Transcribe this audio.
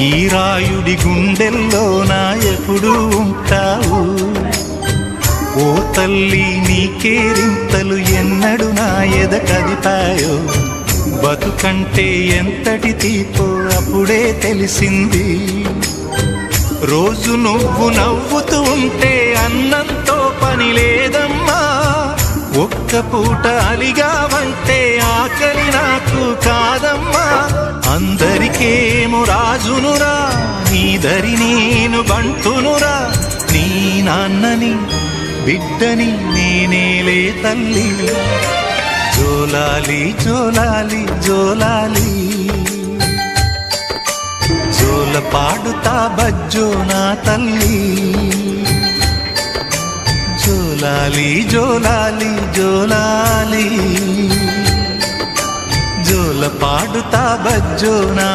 ఈ రాయుడి గుండెల్లోన ఎప్పుడు ఉంటావు. ఓ తల్లి నీ కేరింతలు ఎన్నడు నా ఎద కదిపాయో. బతుకంటే ఎంతటి తీపో అప్పుడే తెలిసింది. రోజు నువ్వు నవ్వుతూ ఉంటే అన్నంతో పని లేదమ్మా. ఒక్క పూట అలిగావంటే ఆకలి నాకు కాదమ్మా. అందరికేమో రాజునురా, నీ దరి నేను బంటునురా. నీ నాన్నని బిడ్డని నేనేలే తల్లి. జోలాలి జోలాలి జోలాలి, జోల పాడుతా బజ్జో నా తల్లి. జోలాలి జోలాలి జోలాలి, జోల పాడుతా బజ్జో నా